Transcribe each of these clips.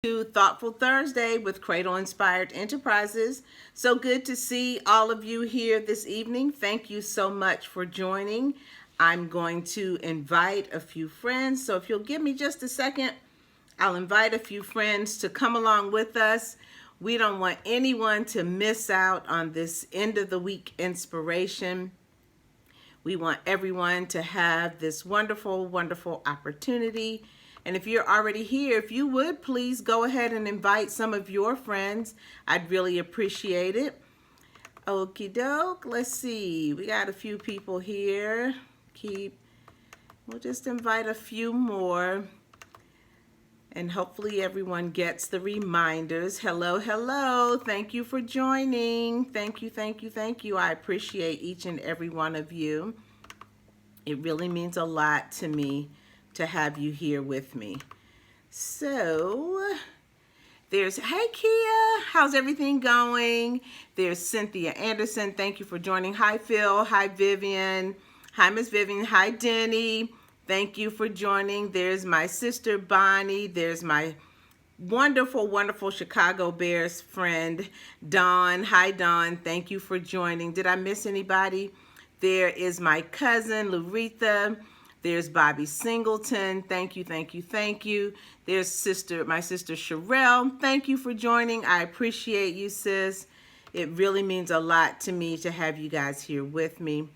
To Thoughtful Thursday with Cradle Inspired Enterprises. So good to see all of you here this evening. Thank you so much for joining. I'm going to invite a few friends. So if you'll give me just a second, I'll invite a few friends to come along with us. We don't want anyone to miss out on this end of the week inspiration. We want everyone to have this wonderful, wonderful opportunity. And if you're already here, if you would, please go ahead and invite some of your friends. I'd really appreciate it. Okie doke. Let's see. We got a few people here. We'll just invite a few more. And hopefully everyone gets the reminders. Hello, hello. Thank you for joining. Thank you, thank you, thank you. I appreciate each and every one of you. It really means a lot to me to have you here with me. So hey Kia, how's everything going? There's Cynthia Anderson. Thank you for joining. Hi Phil. Hi Vivian. Hi Miss Vivian. Hi Denny. Thank you for joining. There's my sister Bonnie. There's my wonderful, wonderful Chicago Bears friend, Dawn. Hi, Dawn. Thank you for joining. Did I miss anybody? There is my cousin, Luretha. There's Bobby Singleton. Thank you, thank you, thank you. There's my sister Sherelle. Thank you for joining. I appreciate you, sis. It really means a lot to me to have you guys here with me.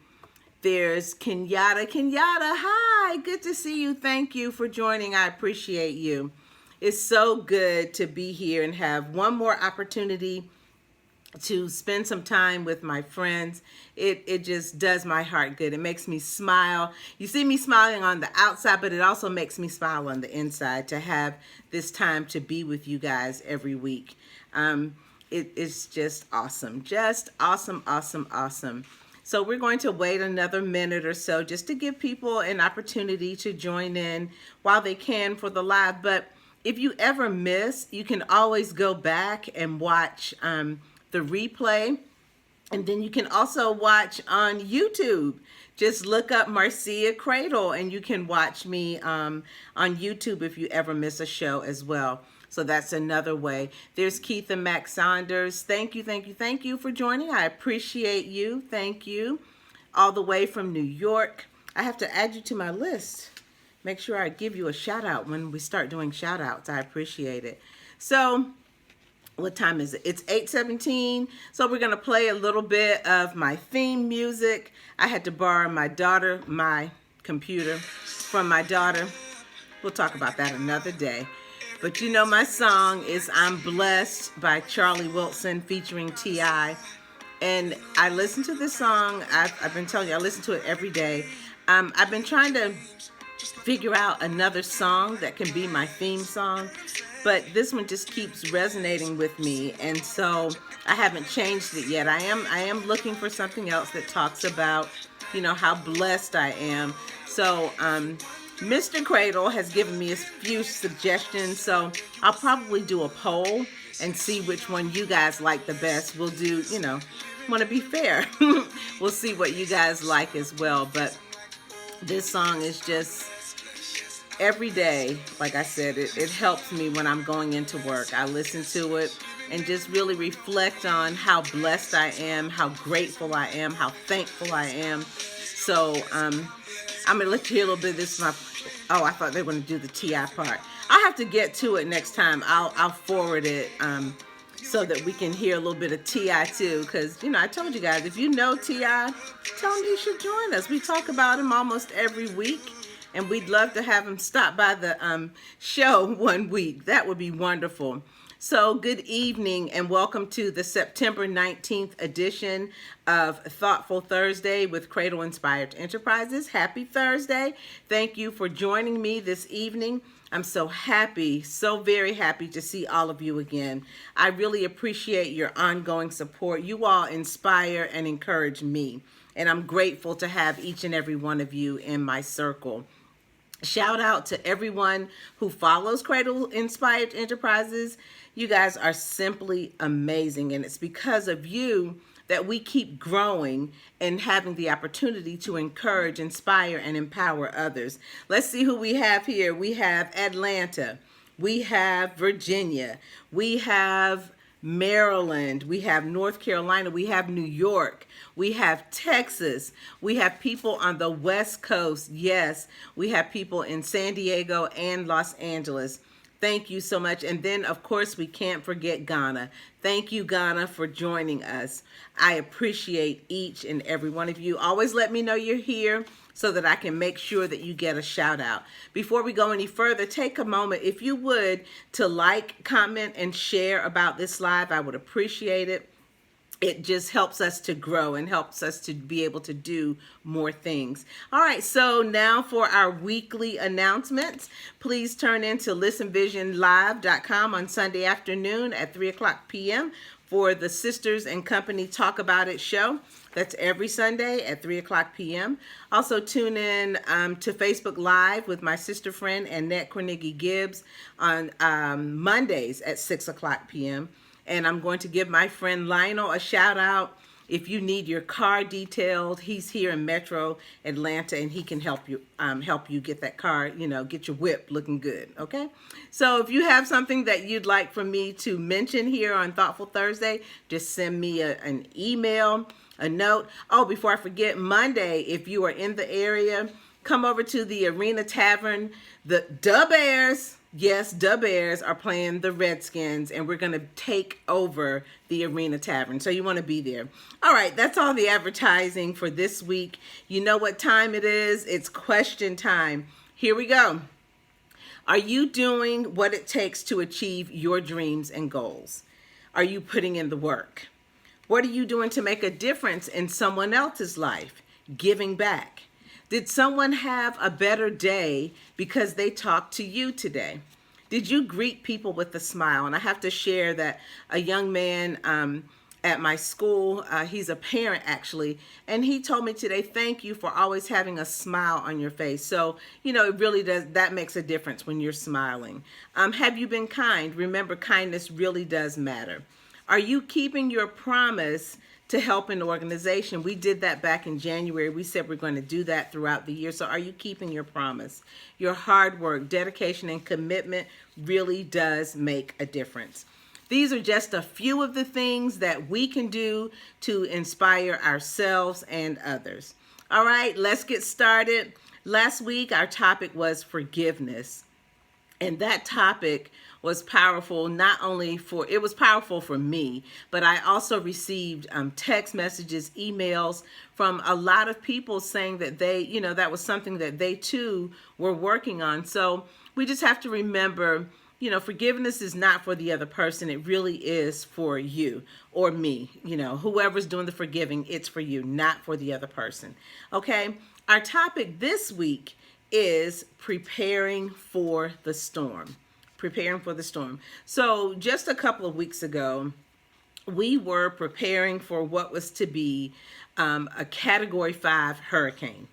There's Kenyatta. Kenyatta, hi. Good to see you. Thank you for joining. I appreciate you. It's so good to be here and have one more opportunity to spend some time with my friends. It just does my heart good. It makes me smile. You see me smiling on the outside, but it also makes me smile on the inside to have this time to be with you guys every week. It's just awesome. Just awesome, awesome, awesome. So we're going to wait another minute or so just to give people an opportunity to join in while they can for the live. But if you ever miss, you can always go back and watch the replay. And then you can also watch on YouTube. Just look up Marcia Cradle and you can watch me on YouTube if you ever miss a show as well. So that's another way. There's Keith and Max Saunders. Thank you, thank you, thank you for joining. I appreciate you. Thank you. All the way from New York. I have to add you to my list. Make sure I give you a shout out when we start doing shout outs. I appreciate it. So what time is it? It's 8:17. So we're going to play a little bit of my theme music. I had to borrow my computer from my daughter. We'll talk about that another day. But you know my song is I'm Blessed by Charlie Wilson featuring T.I. And I listen to this song. I've been telling you, I listen to it every day. I've been trying to figure out another song that can be my theme song. But this one just keeps resonating with me. And so I haven't changed it yet. I am looking for something else that talks about, how blessed I am. So, Mr. Cradle has given me a few suggestions, so I'll probably do a poll and see which one you guys like the best. We'll do, want to be fair. We'll see what you guys like as well. But this song is just every day, like I said, it helps me when I'm going into work. I listen to it and just really reflect on how blessed I am, how grateful I am, how thankful I am. So, I'm going to let you hear a little bit of this. I thought they were going to do the T.I. part. I'll have to get to it next time. I'll forward it so that we can hear a little bit of T.I. too. Because, I told you guys, if you know T.I., tell him he should join us. We talk about him almost every week. And we'd love to have him stop by the show one week. That would be wonderful. So good evening and welcome to the September 19th edition of Thoughtful Thursday with Cradle Inspired Enterprises. Happy Thursday. Thank you for joining me this evening. I'm so happy, so very happy to see all of you again. I really appreciate your ongoing support. You all inspire and encourage me, and I'm grateful to have each and every one of you in my circle. Shout out to everyone who follows Cradle Inspired Enterprises. You guys are simply amazing, and it's because of you that we keep growing and having the opportunity to encourage, inspire, and empower others. Let's see who we have here. We have Atlanta. we have Virginia, we have Maryland, we have North Carolina, we have New York, we have Texas, we have people on the West Coast. Yes, we have people in San Diego and Los Angeles. Thank you so much. And then, of course, we can't forget Ghana. Thank you, Ghana, for joining us. I appreciate each and every one of you. Always let me know you're here so that I can make sure that you get a shout out. Before we go any further, take a moment, if you would, to like, comment, and share about this live. I would appreciate it. It just helps us to grow and helps us to be able to do more things. All right, so now for our weekly announcements. Please turn in to listenvisionlive.com on Sunday afternoon at 3 o'clock p.m. for the Sisters and Company Talk About It show. That's every Sunday at 3 o'clock p.m. Also tune in to Facebook Live with my sister friend Annette Carnegie Gibbs on Mondays at 6 o'clock p.m. And I'm going to give my friend Lionel a shout out. If you need your car detailed, he's here in Metro Atlanta, and he can help you get that car, get your whip looking good, okay? So if you have something that you'd like for me to mention here on Thoughtful Thursday, just send me an email, a note. Oh, before I forget, Monday, if you are in the area, come over to the Arena Tavern. The Bears, yes, the Bears are playing the Redskins, and we're going to take over the Arena Tavern. So you want to be there. All right, that's all the advertising for this week. You know what time it is? It's question time. Here we go. Are you doing what it takes to achieve your dreams and goals? Are you putting in the work? What are you doing to make a difference in someone else's life? Giving back. Did someone have a better day because they talked to you today? Did you greet people with a smile? And I have to share that a young man at my school, he's a parent actually, and he told me today, thank you for always having a smile on your face. So, it really does, that makes a difference when you're smiling. Have you been kind? Remember, kindness really does matter. Are you keeping your promise to help an organization? We did that back in January. We said we're going to do that throughout the year. So are you keeping your promise? Your hard work, dedication, and commitment really does make a difference. These are just a few of the things that we can do to inspire ourselves and others. All right, let's get started. Last week, our topic was forgiveness. And that topic was powerful, it was powerful for me, but I also received text messages, emails from a lot of people saying that they, that was something that they too were working on. So we just have to remember, forgiveness is not for the other person. It really is for you or me, whoever's doing the forgiving, it's for you, not for the other person. Okay. Our topic this week is preparing for the storm. Preparing for the storm. So just a couple of weeks ago, we were preparing for what was to be a Category 5 hurricane,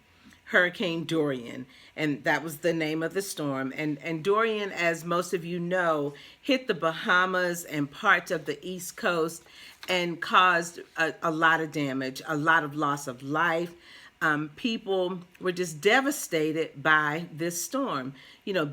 Hurricane Dorian. And that was the name of the storm. And Dorian, as most of you know, hit the Bahamas and parts of the East Coast and caused a lot of damage, a lot of loss of life. People were just devastated by this storm.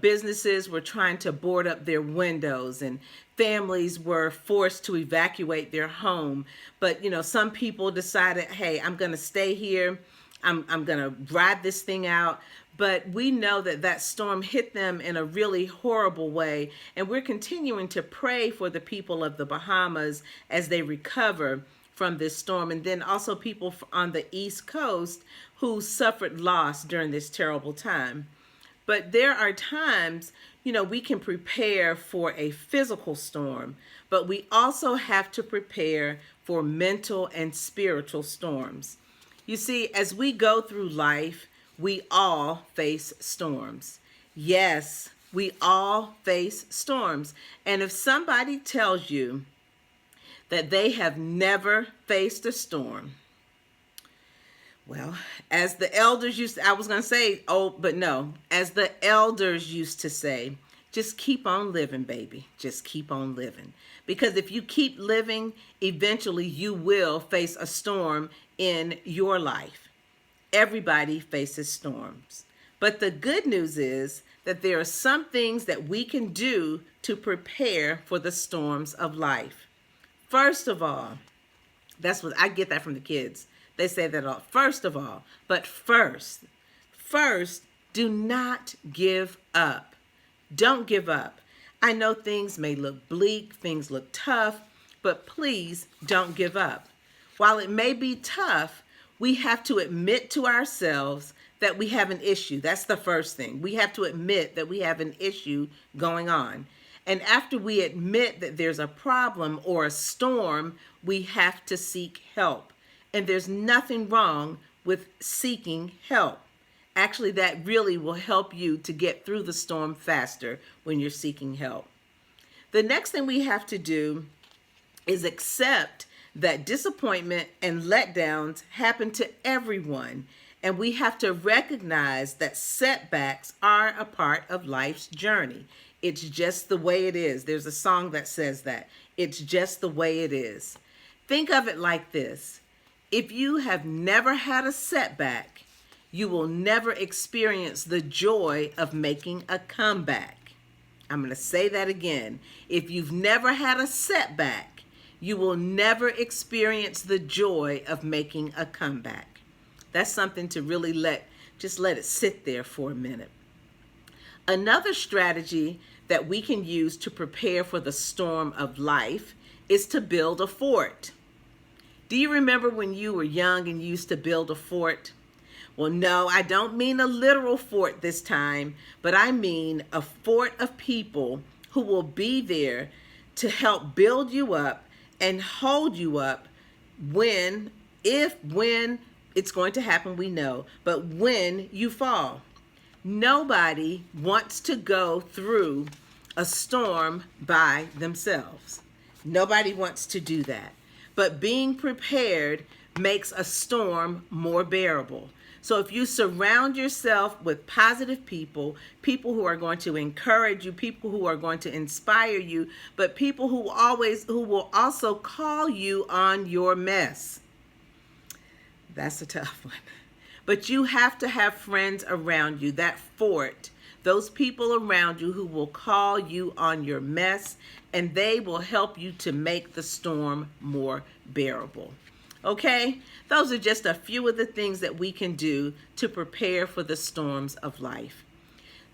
Businesses were trying to board up their windows, and families were forced to evacuate their home. But, some people decided, hey, I'm going to stay here. I'm going to ride this thing out. But we know that storm hit them in a really horrible way. And we're continuing to pray for the people of the Bahamas as they recover from this storm, and then also people on the East Coast who suffered loss during this terrible time. But there are times, we can prepare for a physical storm, but we also have to prepare for mental and spiritual storms. You see, as we go through life, we all face storms. Yes, we all face storms. And if somebody tells you that they have never faced a storm, well, as the elders used to, I was going to say, as the elders used to say, just keep on living, baby. Just keep on living. Because if you keep living, eventually you will face a storm in your life. Everybody faces storms. But the good news is that there are some things that we can do to prepare for the storms of life. First of all, that's what I get that from the kids. They say that all. First of all, but first, do not give up. Don't give up. I know things may look bleak, things look tough, but please don't give up. While it may be tough, we have to admit to ourselves that we have an issue. That's the first thing. We have to admit that we have an issue going on. And after we admit that there's a problem or a storm, we have to seek help. And there's nothing wrong with seeking help. Actually, that really will help you to get through the storm faster when you're seeking help. The next thing we have to do is accept that disappointment and letdowns happen to everyone. And we have to recognize that setbacks are a part of life's journey. It's just the way it is. There's a song that says that. It's just the way it is. Think of it like this. If you have never had a setback, you will never experience the joy of making a comeback. I'm going to say that again. If you've never had a setback, you will never experience the joy of making a comeback. That's something to really let it sit there for a minute. Another strategy that we can use to prepare for the storm of life is to build a fort. Do you remember when you were young and you used to build a fort? Well, no, I don't mean a literal fort this time, but I mean a fort of people who will be there to help build you up and hold you up when it's going to happen, we know, but when you fall. Nobody wants to go through a storm by themselves. Nobody wants to do that. But being prepared makes a storm more bearable. So if you surround yourself with positive people, people who are going to encourage you, people who are going to inspire you, but people who will also call you on your mess. That's a tough one. But you have to have friends around you, that fort, those people around you who will call you on your mess, and they will help you to make the storm more bearable. Okay? Those are just a few of the things that we can do to prepare for the storms of life.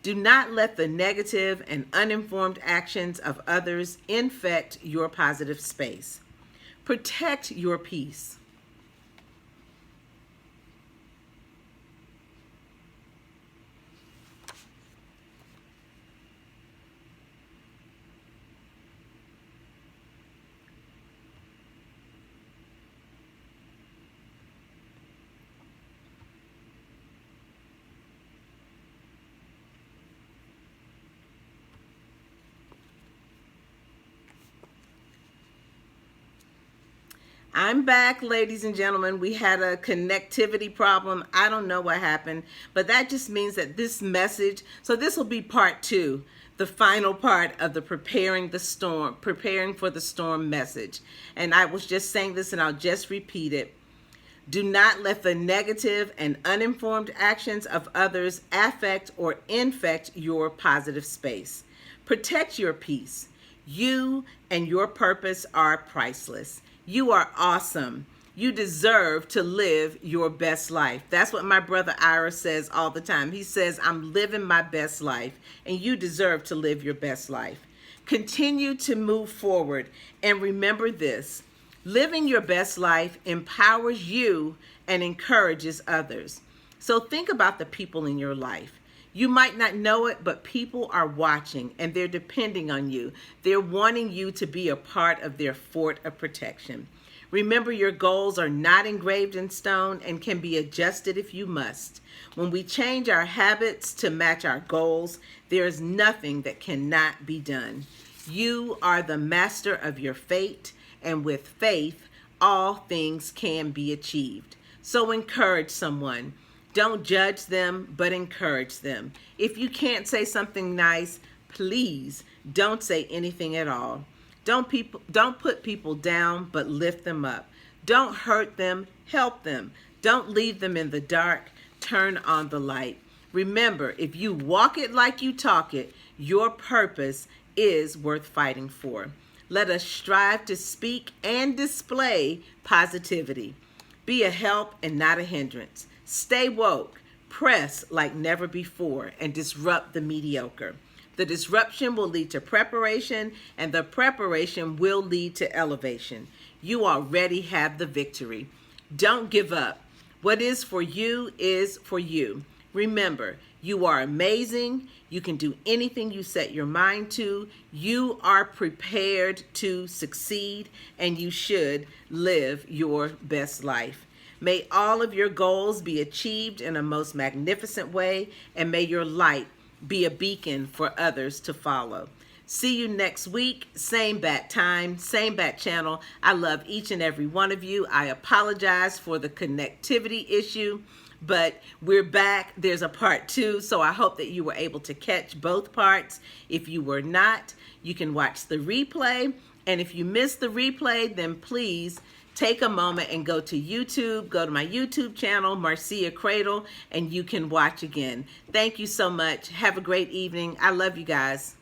Do not let the negative and uninformed actions of others infect your positive space. Protect your peace. I'm back, ladies and gentlemen. We had a connectivity problem. I don't know what happened, but that just means that this message, so this will be part 2, the final part of the preparing for the storm message. And I was just saying this and I'll just repeat it. Do not let the negative and uninformed actions of others affect or infect your positive space. Protect your peace. You and your purpose are priceless. You are awesome. You deserve to live your best life. That's what my brother Ira says all the time. He says, I'm living my best life, and you deserve to live your best life. Continue to move forward, and remember this. Living your best life empowers you and encourages others. So think about the people in your life. You might not know it, but people are watching and they're depending on you. They're wanting you to be a part of their fort of protection. Remember, your goals are not engraved in stone and can be adjusted if you must. When we change our habits to match our goals, there is nothing that cannot be done. You are the master of your fate, and with faith, all things can be achieved. So encourage someone. Don't judge them, but encourage them. If you can't say something nice, please don't say anything at all. Don't put people down, but lift them up. Don't hurt them, help them. Don't leave them in the dark, turn on the light. Remember, if you walk it like you talk it, your purpose is worth fighting for. Let us strive to speak and display positivity. Be a help and not a hindrance. Stay woke, press like never before, and disrupt the mediocre. The disruption will lead to preparation, and the preparation will lead to elevation. You already have the victory. Don't give up. What is for you is for you. Remember, you are amazing. You can do anything you set your mind to. You are prepared to succeed, and you should live your best life. May all of your goals be achieved in a most magnificent way, and may your light be a beacon for others to follow. See you next week, same bat time, same bat channel. I love each and every one of you. I apologize for the connectivity issue, but we're back. There's a part 2, so I hope that you were able to catch both parts. If you were not, you can watch the replay. And if you missed the replay, then please take a moment and go to YouTube, go to my YouTube channel, Marcia Cradle, and you can watch again. Thank you so much. Have a great evening. I love you guys.